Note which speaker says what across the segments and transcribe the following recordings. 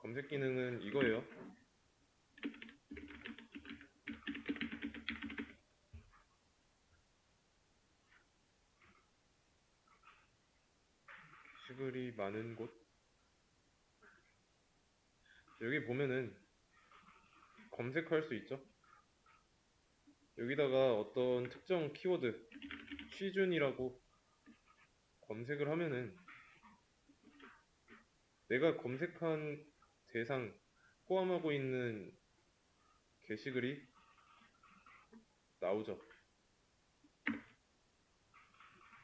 Speaker 1: 검색 기능은 이거예요. 게시글이 많은 곳. 여기 보면은 검색할 수 있죠. 여기다가 어떤 특정 키워드 취준이라고 검색을 하면은 내가 검색한 대상 포함하고 있는 게시글이 나오죠.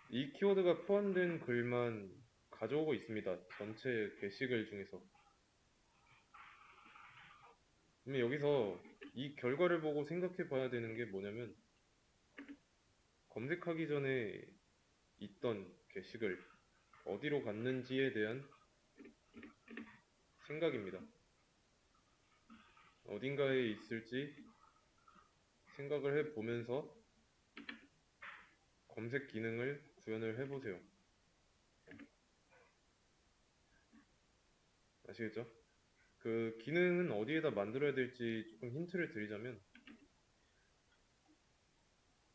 Speaker 1: 이 키워드가 포함된 글만 가져오고 있습니다. 전체 게시글 중에서. 그러면 여기서 이 결과를 보고 생각해 봐야 되는 게 뭐냐면, 검색하기 전에 있던 게시글 어디로 갔는지에 대한 생각입니다. 어딘가에 있을지 생각을 해보면서 검색 기능을 구현을 해보세요. 아시겠죠? 그 기능은 어디에다 만들어야 될지 조금 힌트를 드리자면,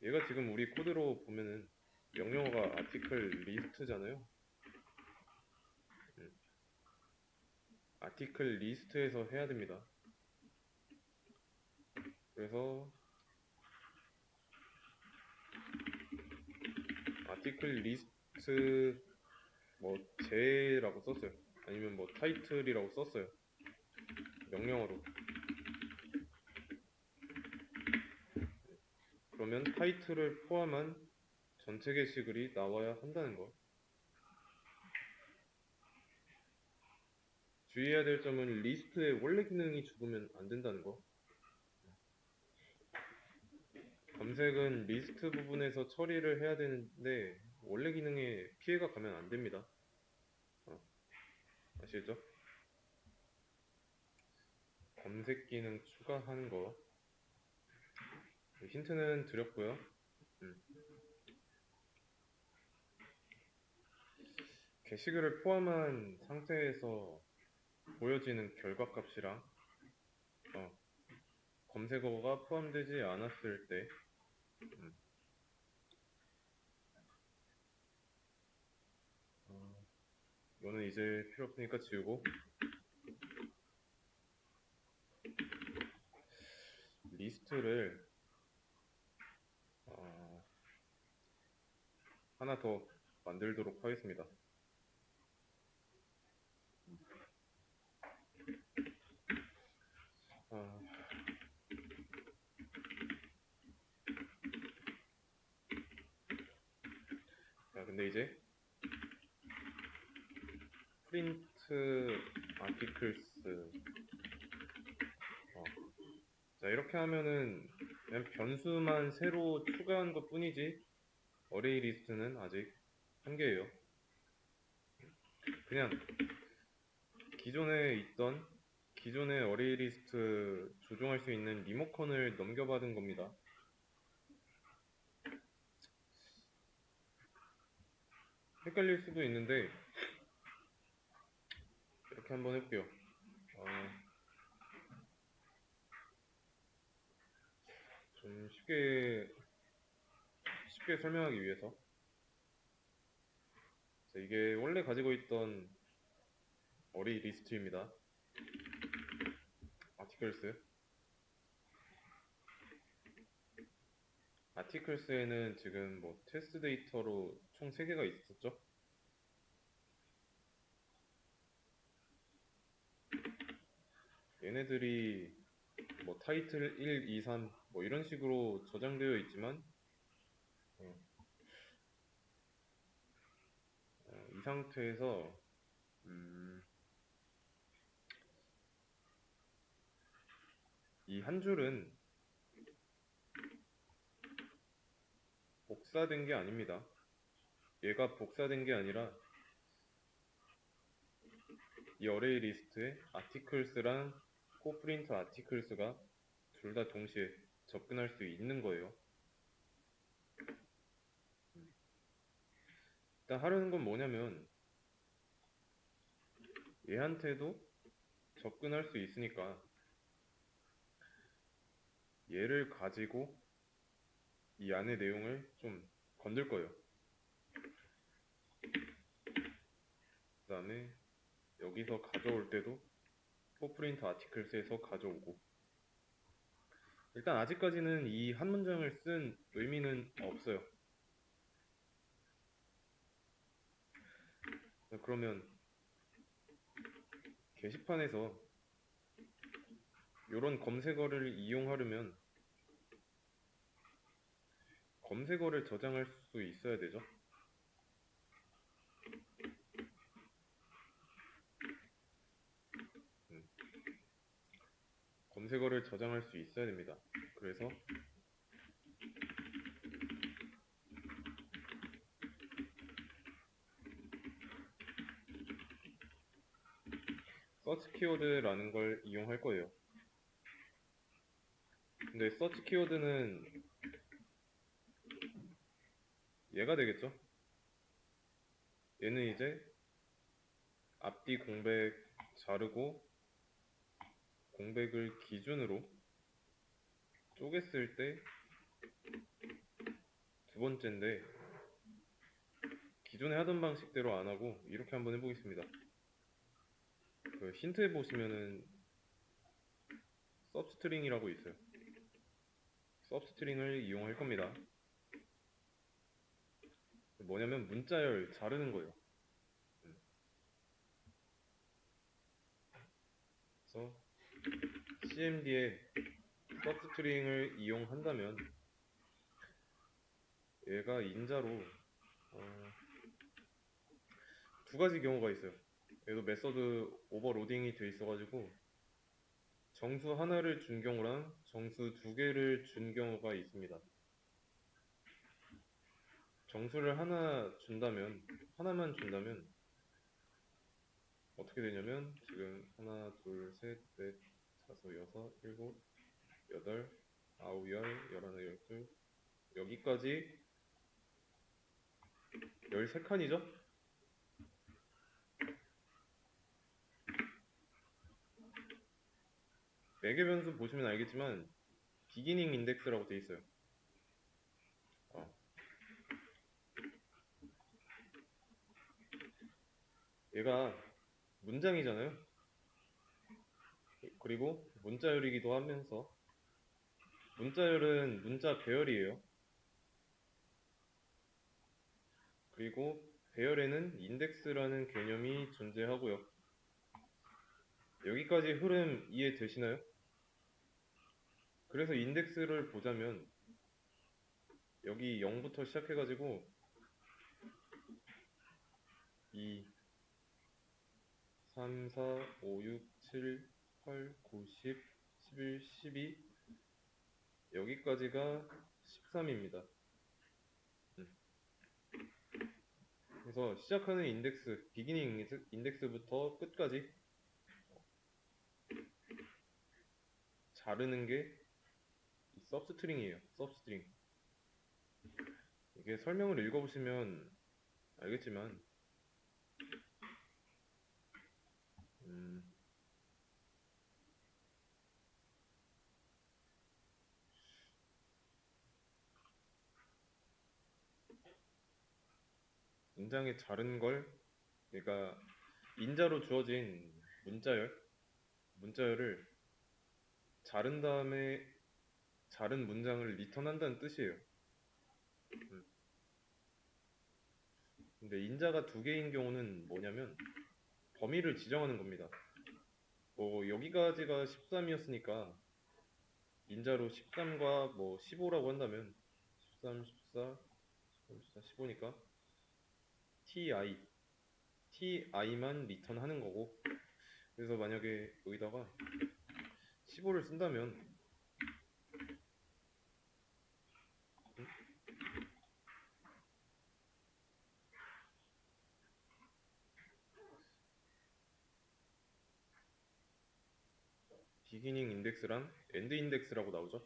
Speaker 1: 얘가 지금 우리 코드로 보면은 명령어가 아티클 리스트잖아요. 아티클 리스트에서 해야 됩니다. 그래서 아티클 리스트 뭐 제라고 썼어요. 아니면 뭐 타이틀이라고 썼어요. 명령어로. 그러면 타이틀을 포함한 전체 게시글이 나와야 한다는 거. 주의해야 될 점은 리스트의 원래 기능이 죽으면 안 된다는 거. 검색은 리스트 부분에서 처리를 해야 되는데 원래 기능에 피해가 가면 안 됩니다. 아시겠죠? 검색 기능 추가하는 거 힌트는 드렸고요. 게시글을 포함한 상태에서 보여지는 결과값이랑 검색어가 포함되지 않았을 때 이거는 이제 필요 없으니까 지우고, 리스트를 하나 더 만들도록 하겠습니다. 자, 근데 이제 프린트 아티클스 자, 이렇게 하면은 그냥 변수만 새로 추가한 것 뿐이지 어레이 리스트는 아직 한개예요. 그냥 기존의 어레이 리스트 조종할 수 있는 리모컨을 넘겨받은 겁니다. 헷갈릴 수도 있는데 이렇게 한번 해볼게요. 좀 쉽게 설명하기 위해서, 자, 이게 원래 가지고 있던 어레이 리스트입니다. 아티클스에는 지금 뭐 테스트 데이터로 총 3개가 있었죠. 얘네들이 뭐 타이틀 1, 2, 3 뭐 이런 식으로 저장되어 있지만 이 상태에서 이 한 줄은 복사된 게 아닙니다. 얘가 복사된 게 아니라 이 어레이 리스트에 아티클스랑 코프린트 아티클스가 둘 다 동시에 접근할 수 있는 거예요. 일단 하려는 건 뭐냐면 얘한테도 접근할 수 있으니까 얘를 가지고 이 안의 내용을 좀 건들 거예요. 그 다음에 여기서 가져올 때도 포프린트 아티클스에서 가져오고, 일단 아직까지는 이 한 문장을 쓴 의미는 없어요. 그러면 게시판에서 이런 검색어를 이용하려면 검색어를 저장할 수 있어야 되죠. 검색어를 저장할 수 있어야 됩니다. 그래서 서치 키워드라는 걸 이용할 거예요. 근데 서치 키워드는 얘가 되겠죠. 얘는 이제 앞뒤 공백 자르고 공백을 기준으로 쪼갰을 때 두 번째인데, 기존에 하던 방식대로 안 하고 이렇게 한번 해보겠습니다. 그 힌트에 보시면은 서브스트링이라고 있어요. 서브스트링을 이용할 겁니다. 뭐냐면 문자열 자르는 거예요. 그래서 CMD에 서브스트링을 이용한다면 얘가 인자로 두 가지 경우가 있어요. 얘도 메서드 오버로딩이 돼 있어가지고 정수 하나를 준 경우랑 정수 두 개를 준 경우가 있습니다. 정수를 하나만 준다면 어떻게 되냐면, 지금 하나, 둘, 셋, 넷, 다섯, 여섯, 일곱, 여덟, 아홉, 열, 열하나, 열둘, 여기까지 13칸이죠? 매개 변수 보시면 알겠지만 비기닝 인덱스라고 돼 있어요. 얘가 문장이잖아요. 그리고 문자열이기도 하면서, 문자열은 문자 배열이에요. 그리고 배열에는 인덱스라는 개념이 존재하고요. 여기까지 흐름 이해되시나요? 그래서 인덱스를 보자면 여기 0부터 시작해가지고 2, 3, 4, 5, 6, 7, 8, 9, 10, 11, 12, 여기까지가 13입니다. 그래서 시작하는 인덱스, 비기닝 인덱스부터 끝까지 자르는 게 이 서브스트링이에요. 서브스트링. 이게 설명을 읽어보시면 알겠지만 문장에 자른 걸, 얘가 인자로 주어진 문자열을 자른 다음에 자른 문장을 리턴한다는 뜻이에요. 근데 인자가 두 개인 경우는 뭐냐면 범위를 지정하는 겁니다. 뭐 여기까지가 13이었으니까 인자로 13과 뭐 15라고 한다면 13, 14, 13, 14, 15니까 ti만 리턴하는 거고, 그래서 만약에 여기다가 15를 쓴다면 비기닝 인덱스랑 엔드 인덱스라고 나오죠.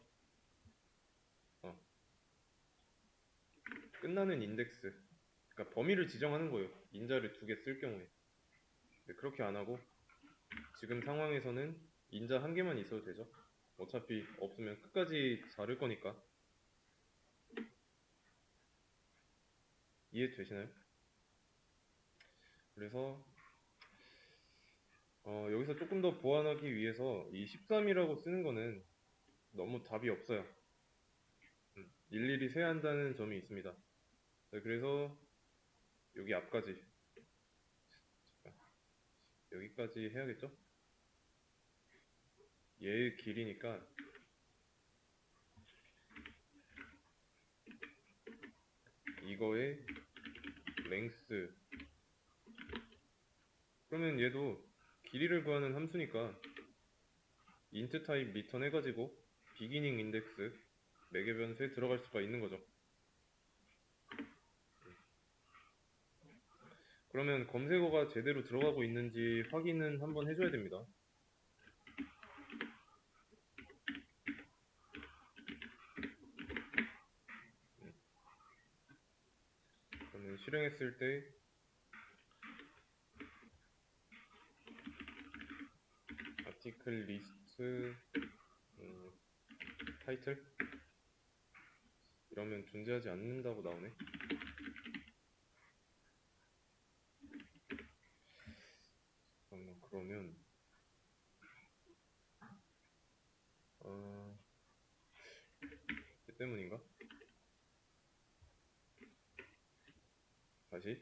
Speaker 1: 끝나는 인덱스, 그러니까 범위를 지정하는 거예요. 인자를 두 개 쓸 경우에. 그렇게 안 하고 지금 상황에서는 인자 한 개만 있어도 되죠. 어차피 없으면 끝까지 자를 거니까. 이해되시나요? 그래서 여기서 조금 더 보완하기 위해서 이 13이라고 쓰는 거는 너무 답이 없어요. 일일이 세야 한다는 점이 있습니다. 네, 그래서 여기 앞까지, 잠깐, 여기까지 해야겠죠? 얘의 길이니까 이거의 length, 그러면 얘도 길이를 구하는 함수니까 int 타입 return 해가지고 beginning index 매개 변수에 들어갈 수가 있는 거죠. 그러면 검색어가 제대로 들어가고 있는지 확인은 한번 해줘야 됩니다. 그러면 실행했을 때 article list 타이틀 이러면 존재하지 않는다고 나오네. 잠깐만, 그러면 그 때문인가? 다시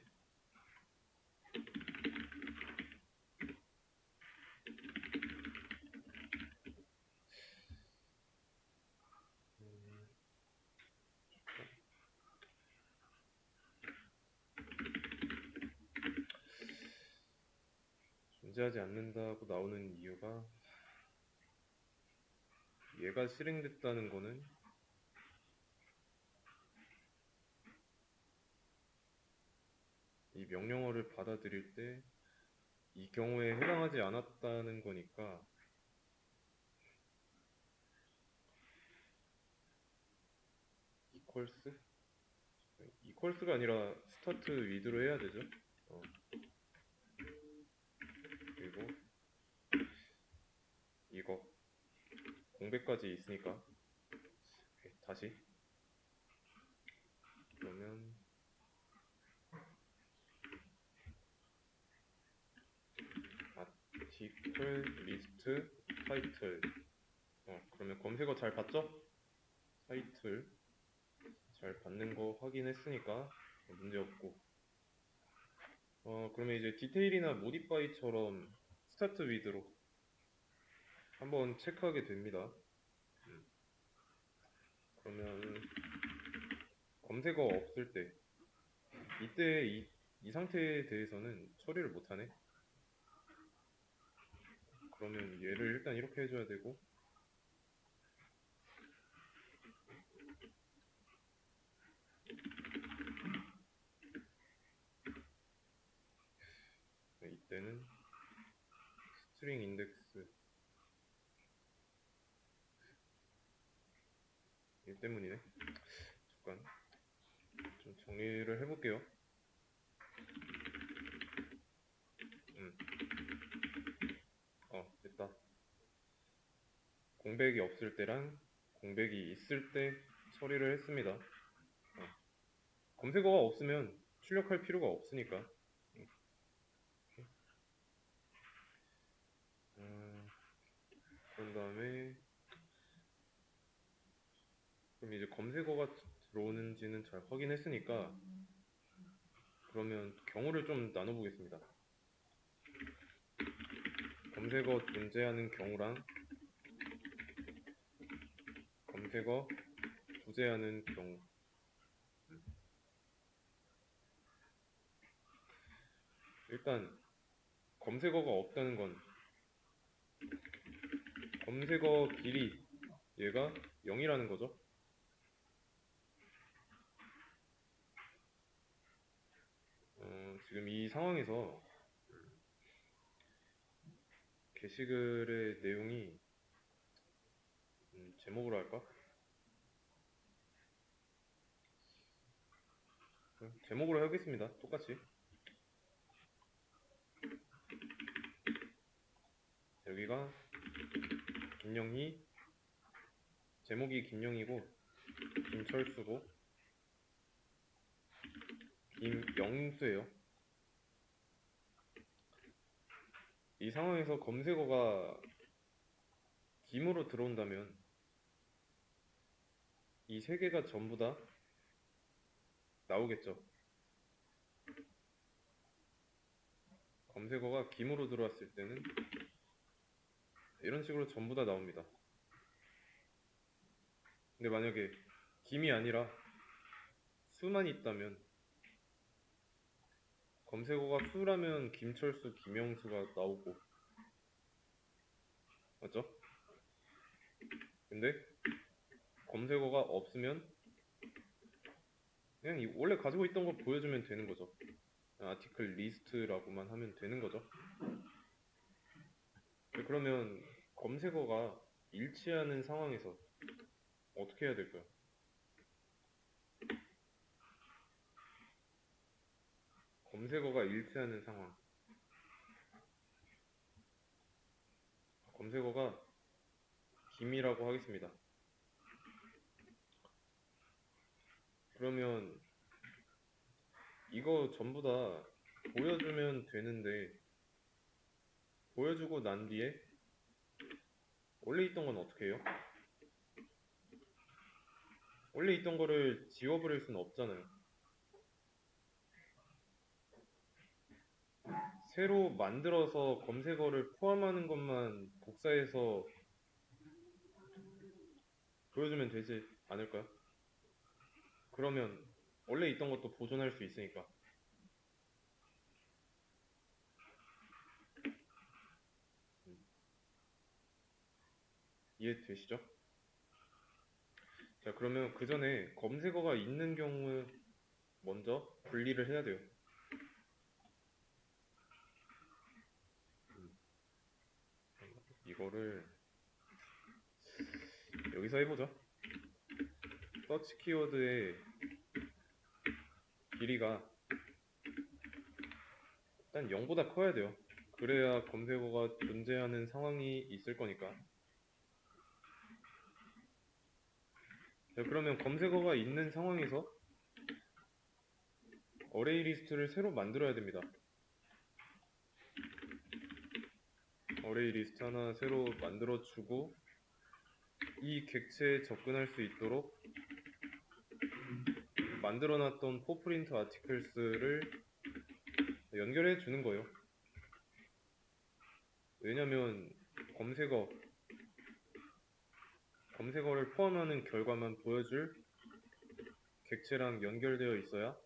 Speaker 1: 존재하지 않는다고 나오는 이유가 얘가 실행됐다는 거는 이 명령어를 받아들일 때 이 경우에 해당하지 않았다는 거니까 equals가 아니라 start with로 해야 되죠. 그리고 이거 공백까지 있으니까 오케이, 다시 그러면 article list title 그러면 검색어 잘 봤죠? 타이틀 잘 받는 거 확인했으니까 문제 없고 그러면 이제 디테일이나 모디파이처럼 스타트 위드로 한번 체크하게 됩니다. 그러면 검색어 없을 때 이때 이 상태에 대해서는 처리를 못하네. 그러면 얘를 일단 이렇게 해줘야 되고 이때는 스트링 인덱스 이 때문이네. 잠깐 좀 정리를 해볼게요. 됐다. 공백이 없을 때랑 공백이 있을 때 처리를 했습니다. 검색어가 없으면 출력할 필요가 없으니까. 그런 다음에 그럼 이제 검색어가 들어오는지는 잘 확인했으니까 그러면 경우를 좀 나눠보겠습니다. 검색어 존재하는 경우랑 검색어 부재하는 경우. 일단 검색어가 없다는 건 검색어 길이 얘가 0이라는 거죠. 지금 이 상황에서 게시글의 내용이 제목으로 할까? 제목으로 하겠습니다. 똑같이. 여기가 김영희, 제목이 김영희고 김철수고 김영수예요. 이 상황에서 검색어가 김으로 들어온다면 이 세 개가 전부 다 나오겠죠. 검색어가 김으로 들어왔을 때는 이런 식으로 전부 다 나옵니다. 근데 만약에 김이 아니라 수만 있다면, 검색어가 수라면 김철수, 김영수가 나오고, 맞죠? 근데 검색어가 없으면 그냥 원래 가지고 있던 거 보여주면 되는 거죠. 아티클 리스트라고만 하면 되는 거죠. 그러면 검색어가 일치하는 상황에서 어떻게 해야 될까요? 검색어가 일치하는 상황. 검색어가 김이라고 하겠습니다. 그러면 이거 전부 다 보여주면 되는데, 보여주고 난 뒤에 원래 있던 건 어떻게 해요? 원래 있던 거를 지워버릴 수는 없잖아요. 새로 만들어서 검색어를 포함하는 것만 복사해서 보여주면 되지 않을까요? 그러면 원래 있던 것도 보존할 수 있으니까. 이해되시죠? 자, 그러면 그 전에 검색어가 있는 경우 먼저 분리를 해야 돼요. 이거를 여기서 해보죠. 서치 키워드의 길이가 일단 0보다 커야 돼요. 그래야 검색어가 존재하는 상황이 있을 거니까. 자, 그러면 검색어가 있는 상황에서 어레이 리스트를 새로 만들어야 됩니다. 어레이 리스트 하나 새로 만들어주고, 이 객체에 접근할 수 있도록 만들어놨던 포프린트 아티클스를 연결해 주는 거예요. 왜냐면 검색어를 포함하는 결과만 보여줄 객체랑 연결되어 있어야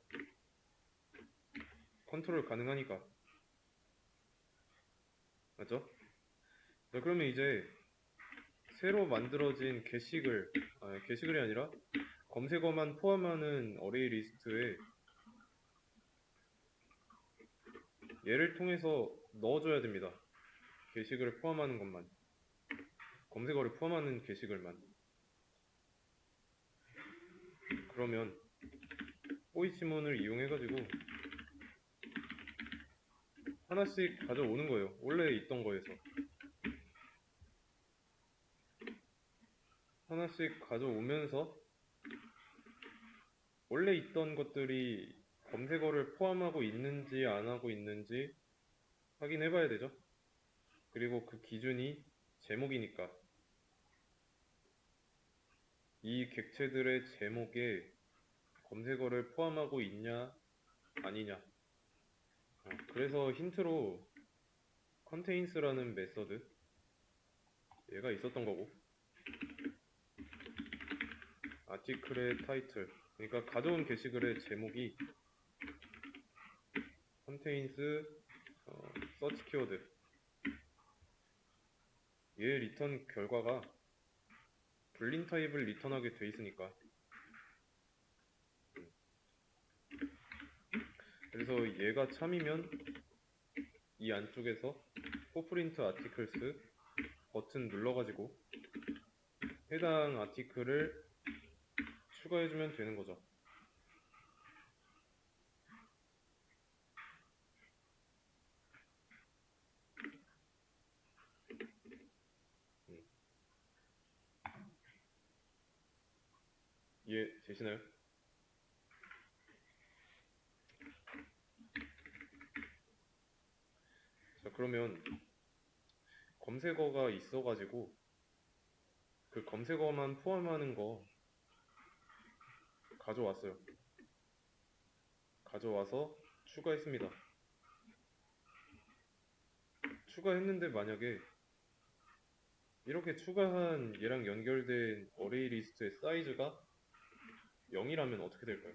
Speaker 1: 컨트롤 가능하니까. 맞죠? 자, 그러면 이제 새로 만들어진 게시글이 아니라 검색어만 포함하는 어레이 리스트에 얘를 통해서 넣어줘야 됩니다. 게시글을 포함하는 것만, 검색어를 포함하는 게시글만. 그러면 호의 지문을 이용해가지고 하나씩 가져오는 거예요. 원래 있던 거에서 하나씩 가져오면서 원래 있던 것들이 검색어를 포함하고 있는지 안 하고 있는지 확인해 봐야 되죠. 그리고 그 기준이 제목이니까 이 객체들의 제목에 검색어를 포함하고 있냐 아니냐. 그래서 힌트로 contains라는 메서드, 얘가 있었던 거고, 아티클의 타이틀, 그러니까 가져온 게시글의 제목이 contains search 키워드, 얘 리턴 결과가 불린 타입을 리턴하게 돼 있으니까. 그래서 얘가 참이면 이 안쪽에서 포프린트 아티클스 버튼 눌러가지고 해당 아티클을 추가해주면 되는 거죠. 이해되시나요? 자, 그러면 검색어가 있어가지고 그 검색어만 포함하는 거 가져왔어요. 가져와서 추가했습니다. 추가했는데 만약에 이렇게 추가한 얘랑 연결된 어레이 리스트의 사이즈가 0이라면 어떻게 될까요?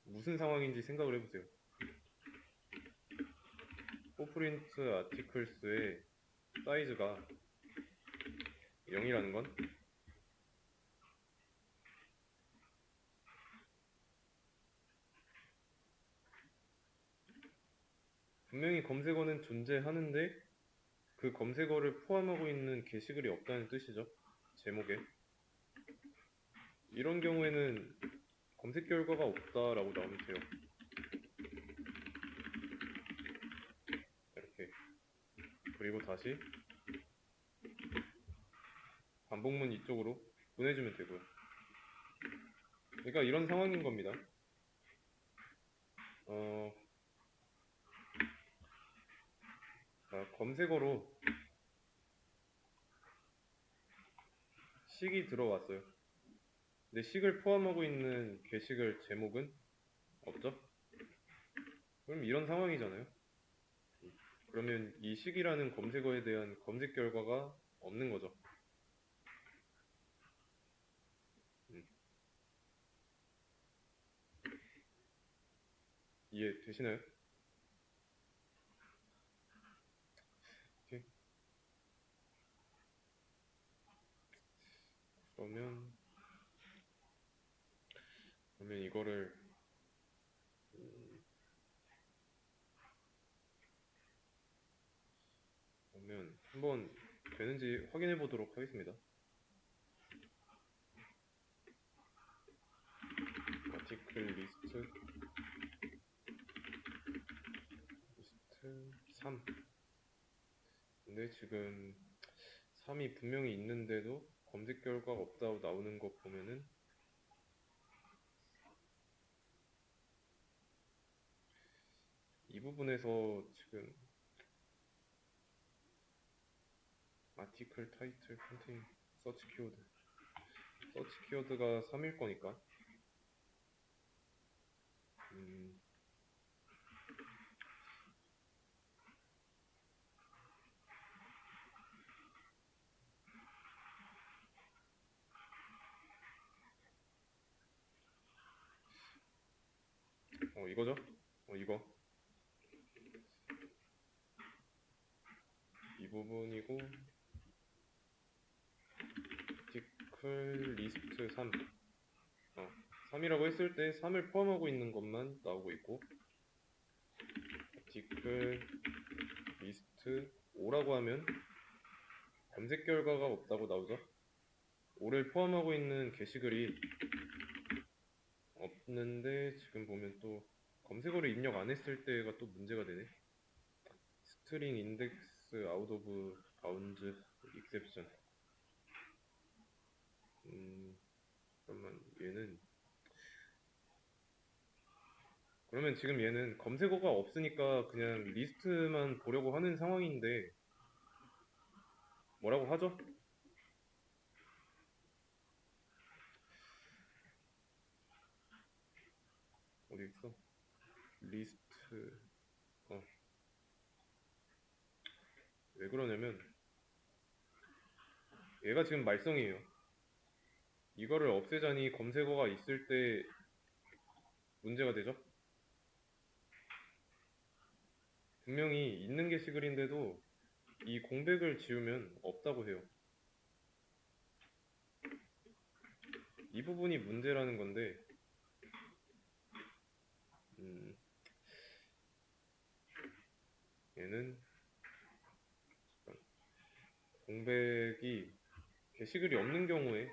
Speaker 1: 무슨 상황인지 생각을 해보세요. 포프린트 아티클스의 사이즈가 0이라는 건 분명히 검색어는 존재하는데 그 검색어를 포함하고 있는 게시글이 없다는 뜻이죠. 제목에. 이런 경우에는 검색 결과가 없다라고 나오면 돼요. 이렇게. 그리고 다시 반복문 이쪽으로 보내주면 되고요. 그러니까 이런 상황인 겁니다. 자, 검색어로 식이 들어왔어요. 근데 식을 포함하고 있는 게시글 제목은 없죠? 그럼 이런 상황이잖아요. 그러면 이 식이라는 검색어에 대한 검색 결과가 없는 거죠. 이해되시나요? 오케이. 그러면 이거를 그러면 한번 되는지 확인해 보도록 하겠습니다. 아티클 리스트 3. 근데 지금 3이 분명히 있는데도 검색 결과가 없다고 나오는 거 보면은 이 부분에서 지금 아티클 타이틀 컨테인 서치 키워드가 3일 거니까 이거죠? 이거 이 부분이고 아티클 리스트 3 3이라고 했을 때 3을 포함하고 있는 것만 나오고 있고 아티클 리스트 5라고 하면 검색 결과가 없다고 나오죠. 5를 포함하고 있는 게시글이 없는데 지금 보면 또 검색어를 입력 안 했을 때가 또 문제가 되네. 스트링 인덱스 아웃 오브 바운즈 익셉션. 잠깐만 그러면 지금 얘는 검색어가 없으니까 그냥 리스트만 보려고 하는 상황인데 뭐라고 하죠? 어디 있어? 리스트. 왜 그러냐면 얘가 지금 말썽이에요. 이거를 없애자니 검색어가 있을 때 문제가 되죠? 분명히 있는 게시글인데도 이 공백을 지우면 없다고 해요. 이 부분이 문제라는 건데 얘는 공백이 게시글이 없는 경우에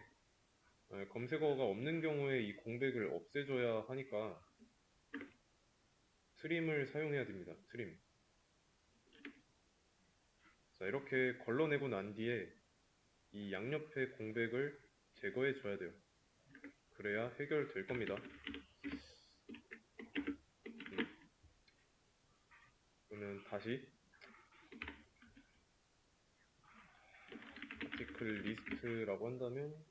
Speaker 1: 검색어가 없는 경우에 이 공백을 없애줘야 하니까 트림을 사용해야 됩니다. 트림. 자, 이렇게 걸러내고 난 뒤에 이 양옆의 공백을 제거해 줘야 돼요. 그래야 해결될 겁니다. 그러면 다시 아티클 리스트라고 한다면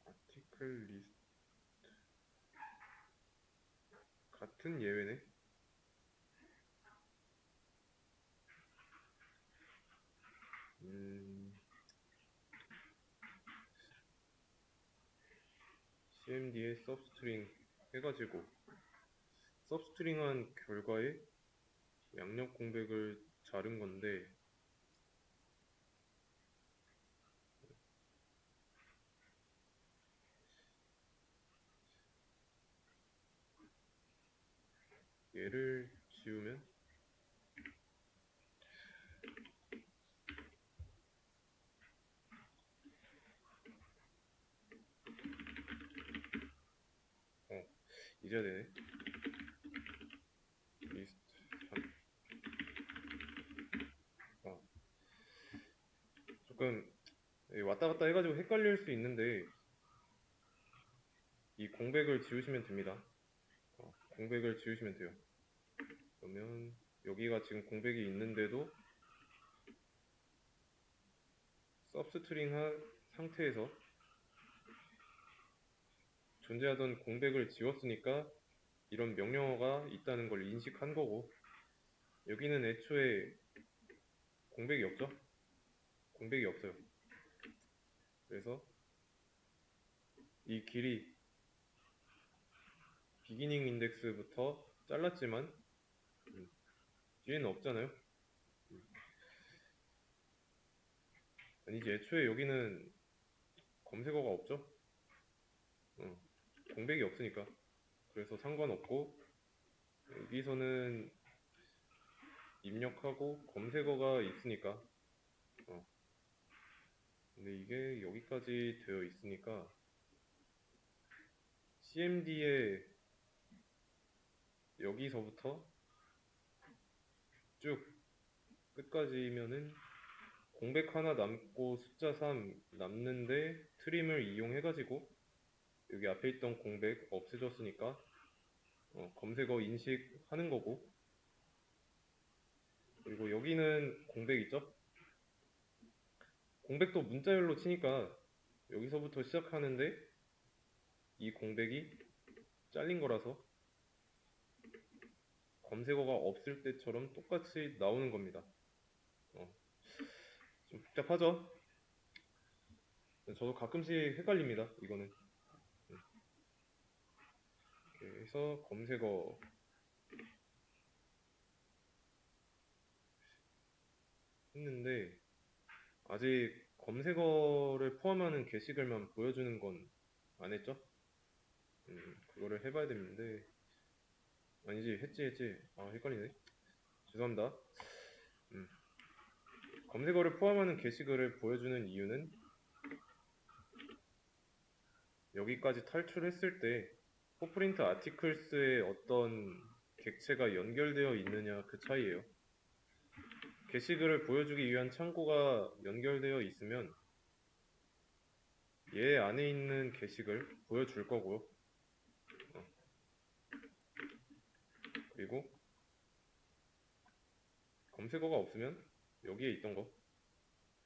Speaker 1: 아티클 리스트 같은 예외네. cmd에 substring 해가지고 substring한 결과에 양력 공백을 자른 건데 얘를 지우면 잊어야 되네. 리스트 3. 조금 왔다 갔다 해가지고 헷갈릴 수 있는데 이 공백을 지우시면 됩니다. 공백을 지우시면 돼요. 그러면 여기가 지금 공백이 있는데도 서브스트링한 상태에서 존재하던 공백을 지웠으니까 이런 명령어가 있다는 걸 인식한 거고, 여기는 애초에 공백이 없죠? 공백이 없어요. 그래서 이 길이 비기닝 인덱스부터 잘랐지만 뒤에는 없잖아요. 아니지, 애초에 여기는 검색어가 없죠? 공백이 없으니까. 그래서 상관없고, 여기서는 입력하고 검색어가 있으니까. 근데 이게 여기까지 되어 있으니까 cmd에 여기서부터 쭉 끝까지면은 공백 하나 남고 숫자 3 남는데 트림을 이용해가지고 여기 앞에 있던 공백 없애줬으니까 검색어 인식하는 거고, 그리고 여기는 공백 있죠? 공백도 문자열로 치니까 여기서부터 시작하는데 이 공백이 잘린 거라서 검색어가 없을 때처럼 똑같이 나오는 겁니다. 좀 복잡하죠? 저도 가끔씩 헷갈립니다. 이거는. 그래서 검색어 했는데 아직 검색어를 포함하는 게시글만 보여주는 건 안 했죠? 그거를 해봐야 되는데, 아니지, 했지. 아, 헷갈리네. 죄송합니다. 검색어를 포함하는 게시글을 보여주는 이유는 여기까지 탈출했을 때 포프린트 아티클스에 어떤 객체가 연결되어 있느냐 그 차이예요. 게시글을 보여주기 위한 창고가 연결되어 있으면 얘 안에 있는 게시글 보여줄 거고요. 그리고 검색어가 없으면 여기에 있던 거,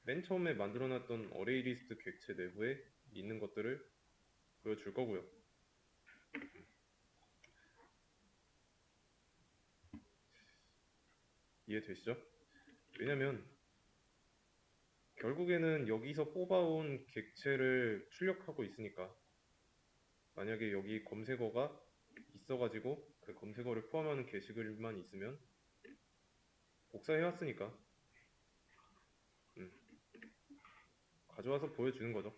Speaker 1: 맨 처음에 만들어놨던 어레이 리스트 객체 내부에 있는 것들을 보여줄 거고요. 이해되시죠? 왜냐면 결국에는 여기서 뽑아온 객체를 출력하고 있으니까, 만약에 여기 검색어가 있어가지고 그 검색어를 포함하는 게시글만 있으면 복사해왔으니까 가져와서 보여주는 거죠.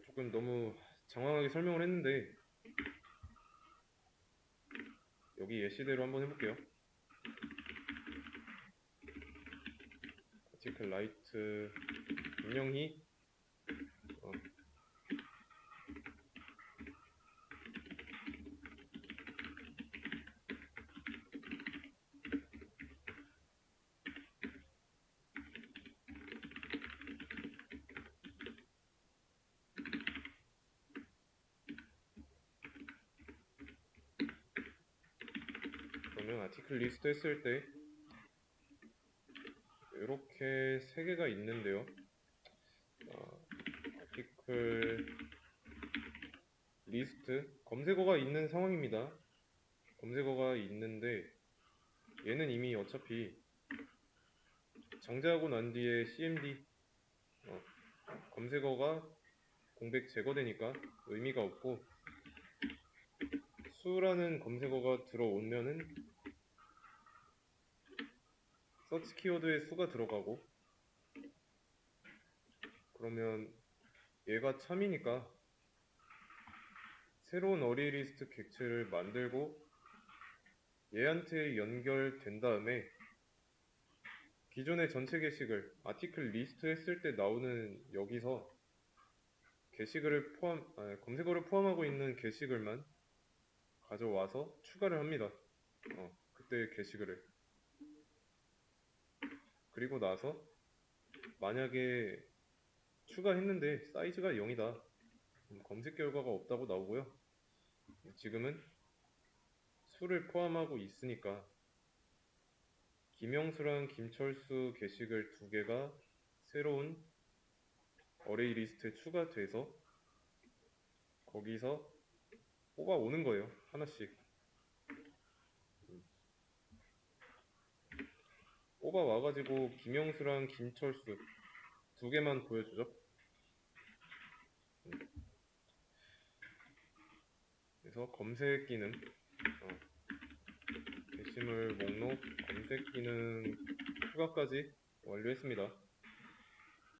Speaker 1: 조금 너무 장황하게 설명을 했는데 여기 예시대로 한번 해볼게요. 아티클 라이트 분명히 아티클 리스트 했을 때 이렇게 세 개가 있는데요. 아티클 리스트 검색어가 있는 상황입니다. 검색어가 있는데 얘는 이미 어차피 장제하고 난 뒤에 cmd 검색어가 공백 제거되니까 의미가 없고, 수라는 검색어가 들어오면은 서치 키워드에 수가 들어가고, 그러면 얘가 참이니까 새로운 어레이 리스트 객체를 만들고 얘한테 연결된 다음에 기존의 전체 게시글 아티클 리스트 했을 때 나오는 여기서 게시글을 검색어를 포함하고 있는 게시글만 가져와서 추가를 합니다. 그때 게시글을. 그리고 나서 만약에 추가했는데 사이즈가 0이다. 검색 결과가 없다고 나오고요. 지금은 수를 포함하고 있으니까 김영수랑 김철수 게시글 두 개가 새로운 어레이 리스트에 추가돼서 거기서 뽑아오는 거예요. 하나씩. 뽑아와가지고 김영수랑 김철수 두 개만 보여주죠. 그래서 검색 기능, 게시물 목록 검색 기능 추가까지 완료했습니다.